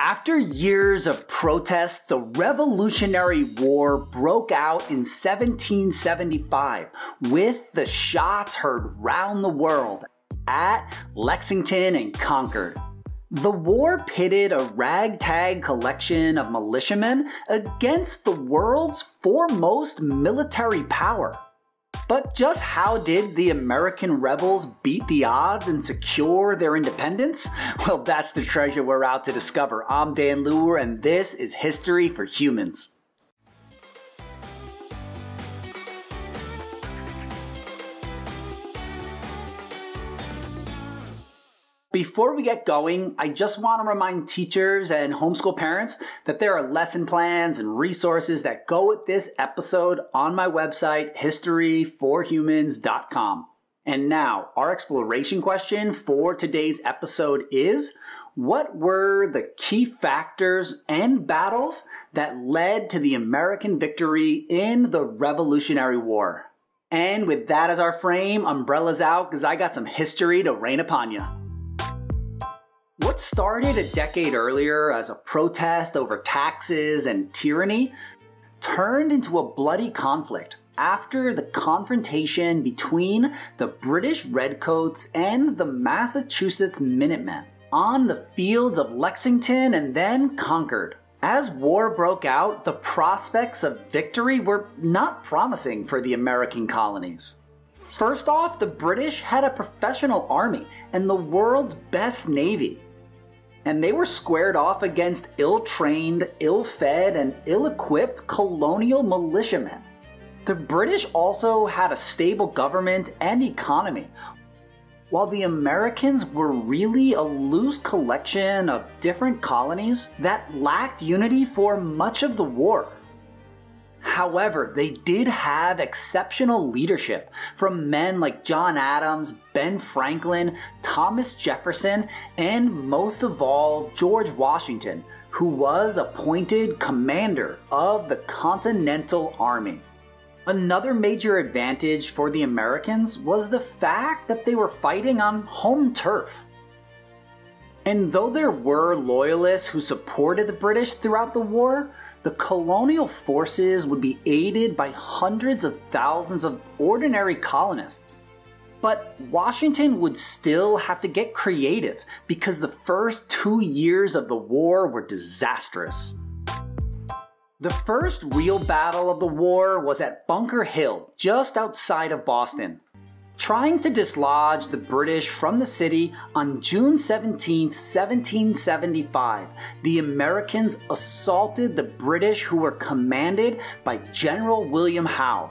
After years of protest, the Revolutionary War broke out in 1775 with the shots heard round the world at Lexington and Concord. The war pitted a ragtag collection of militiamen against the world's foremost military power. But just how did the American rebels beat the odds and secure their independence? Well, that's the treasure we're out to discover. I'm Dan Luer, and this is History for Humans. Before we get going, I just want to remind teachers and homeschool parents that there are lesson plans and resources that go with this episode on my website, historyforhumans.com. And now, our exploration question for today's episode is, what were the key factors and battles that led to the American victory in the Revolutionary War? And with that as our frame, umbrellas out, because I got some history to rain upon you. What started a decade earlier as a protest over taxes and tyranny turned into a bloody conflict after the confrontation between the British Redcoats and the Massachusetts Minutemen on the fields of Lexington and then Concord. As war broke out, the prospects of victory were not promising for the American colonies. First off, the British had a professional army and the world's best navy. And they were squared off against ill-trained, ill-fed, and ill-equipped colonial militiamen. The British also had a stable government and economy, while the Americans were really a loose collection of different colonies that lacked unity for much of the war. However, they did have exceptional leadership from men like John Adams, Ben Franklin, Thomas Jefferson, and most of all, George Washington, who was appointed commander of the Continental Army. Another major advantage for the Americans was the fact that they were fighting on home turf. And though there were loyalists who supported the British throughout the war, the colonial forces would be aided by hundreds of thousands of ordinary colonists. But Washington would still have to get creative because the first 2 years of the war were disastrous. The first real battle of the war was at Bunker Hill, just outside of Boston. Trying to dislodge the British from the city on June 17, 1775, the Americans assaulted the British, who were commanded by General William Howe.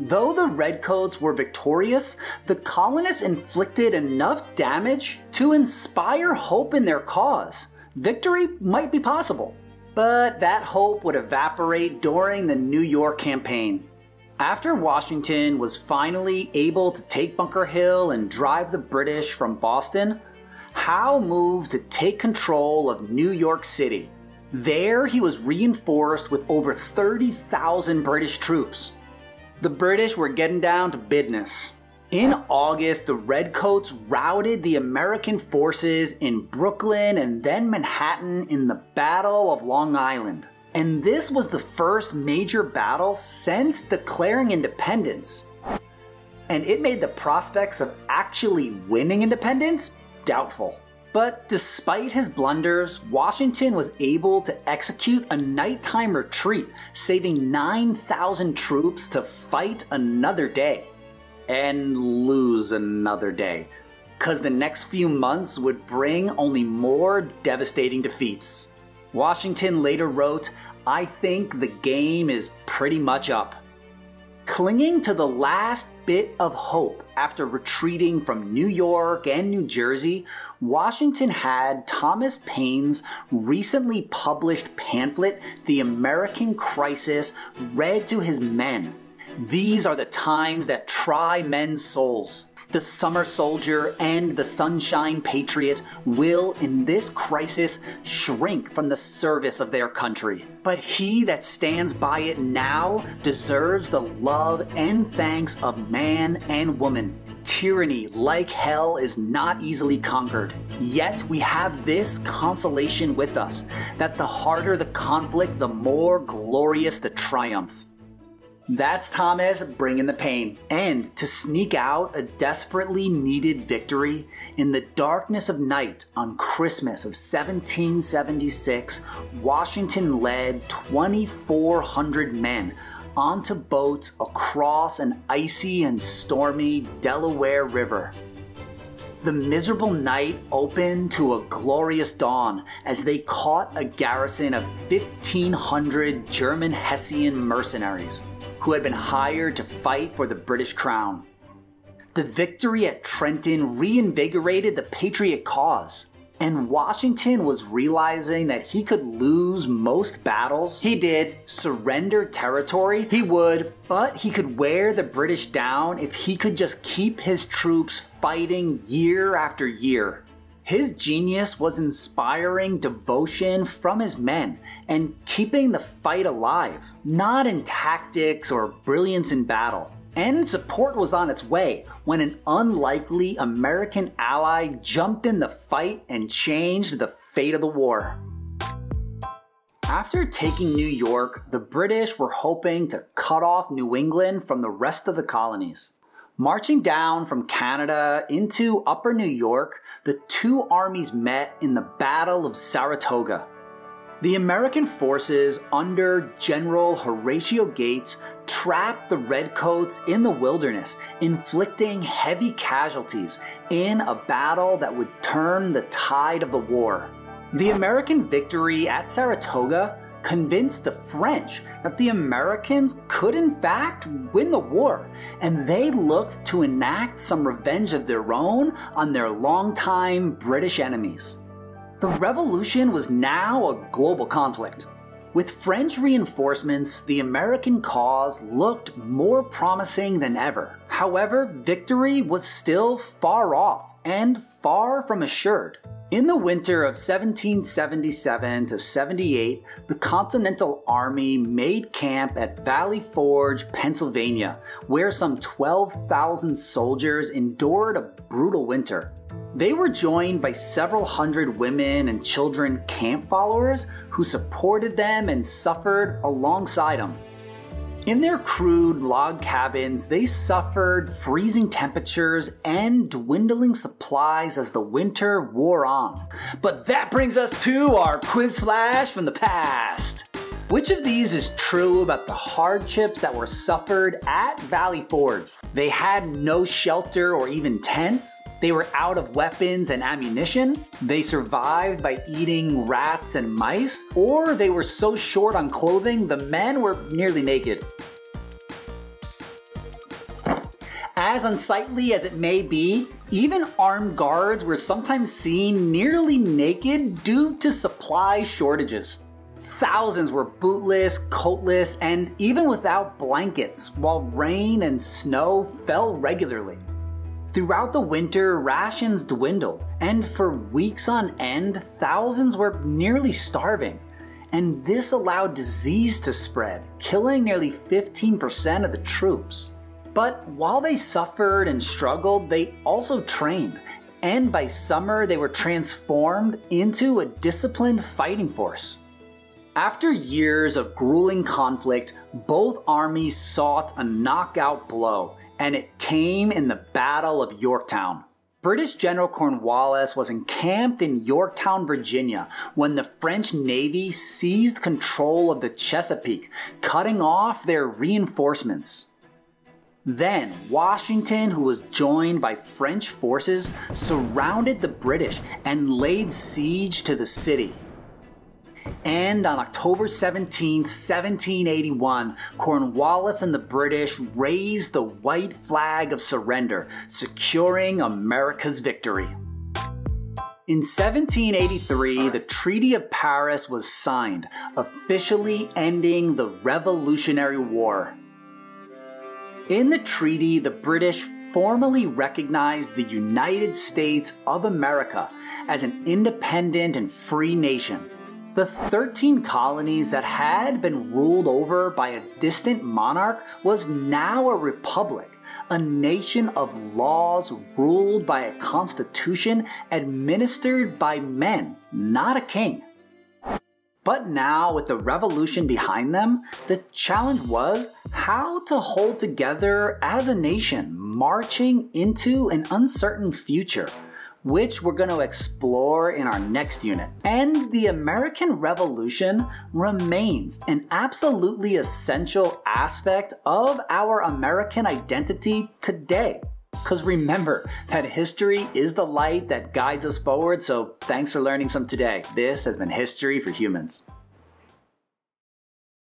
Though the Redcoats were victorious, the colonists inflicted enough damage to inspire hope in their cause. Victory might be possible, but that hope would evaporate during the New York campaign. After Washington was finally able to take Bunker Hill and drive the British from Boston, Howe moved to take control of New York City. There, he was reinforced with over 30,000 British troops. The British were getting down to business. In August, the Redcoats routed the American forces in Brooklyn and then Manhattan in the Battle of Long Island. And this was the first major battle since declaring independence. And it made the prospects of actually winning independence doubtful. But despite his blunders, Washington was able to execute a nighttime retreat, saving 9,000 troops to fight another day. And lose another day. 'Cause the next few months would bring only more devastating defeats. Washington later wrote, "I think the game is pretty much up." Clinging to the last bit of hope after retreating from New York and New Jersey, Washington had Thomas Paine's recently published pamphlet, The American Crisis, read to his men. These are the times that try men's souls. The summer soldier and the sunshine patriot will, in this crisis, shrink from the service of their country. But he that stands by it now deserves the love and thanks of man and woman. tyranny like hell is not easily conquered. Yet we have this consolation with us, that the harder the conflict, the more glorious the triumph. That's Thomas bringing the pain. And to sneak out a desperately needed victory, in the darkness of night on Christmas of 1776, Washington led 2,400 men onto boats across an icy and stormy Delaware River. The miserable night opened to a glorious dawn as they caught a garrison of 1,500 German Hessian mercenaries who had been hired to fight for the British crown. The victory at Trenton reinvigorated the patriot cause, and Washington was realizing that he could lose most battles. He did surrender territory, he would, but he could wear the British down if he could just keep his troops fighting year after year. His genius was inspiring devotion from his men and keeping the fight alive, not in tactics or brilliance in battle. And support was on its way when an unlikely American ally jumped in the fight and changed the fate of the war. After taking New York, the British were hoping to cut off New England from the rest of the colonies. Marching down from Canada into Upper New York, the two armies met in the Battle of Saratoga. The American forces under General Horatio Gates trapped the Redcoats in the wilderness, inflicting heavy casualties in a battle that would turn the tide of the war. The American victory at Saratoga convinced the French that the Americans could in fact win the war, and they looked to enact some revenge of their own on their longtime British enemies. The revolution was now a global conflict. With French reinforcements, the American cause looked more promising than ever. However, victory was still far off and far from assured. In the winter of 1777 to 78, the Continental Army made camp at Valley Forge, Pennsylvania, where some 12,000 soldiers endured a brutal winter. They were joined by several hundred women and children camp followers who supported them and suffered alongside them. In their crude log cabins, they suffered freezing temperatures and dwindling supplies as the winter wore on. But that brings us to our quiz flash from the past. Which of these is true about the hardships that were suffered at Valley Forge? They had no shelter or even tents. They were out of weapons and ammunition. They survived by eating rats and mice. Or they were so short on clothing, the men were nearly naked. As unsightly as it may be, even armed guards were sometimes seen nearly naked due to supply shortages. Thousands were bootless, coatless, and even without blankets, while rain and snow fell regularly. Throughout the winter, rations dwindled, and for weeks on end, thousands were nearly starving. And this allowed disease to spread, killing nearly 15% of the troops. But while they suffered and struggled, they also trained, and by summer they were transformed into a disciplined fighting force. After years of grueling conflict, both armies sought a knockout blow, and it came in the Battle of Yorktown. British General Cornwallis was encamped in Yorktown, Virginia, when the French Navy seized control of the Chesapeake, cutting off their reinforcements. Then, Washington, who was joined by French forces, surrounded the British and laid siege to the city. And on October 17, 1781, Cornwallis and the British raised the white flag of surrender, securing America's victory. In 1783, the Treaty of Paris was signed, officially ending the Revolutionary War. In the treaty, the British formally recognized the United States of America as an independent and free nation. The 13 colonies that had been ruled over by a distant monarch was now a republic, A nation of laws ruled by a constitution administered by men, not a king. But now, with the revolution behind them, the challenge was how to hold together as a nation marching into an uncertain future, which we're going to explore in our next unit. And the American Revolution remains an absolutely essential aspect of our American identity today. Because remember that history is the light that guides us forward, so thanks for learning some today. This has been History for Humans.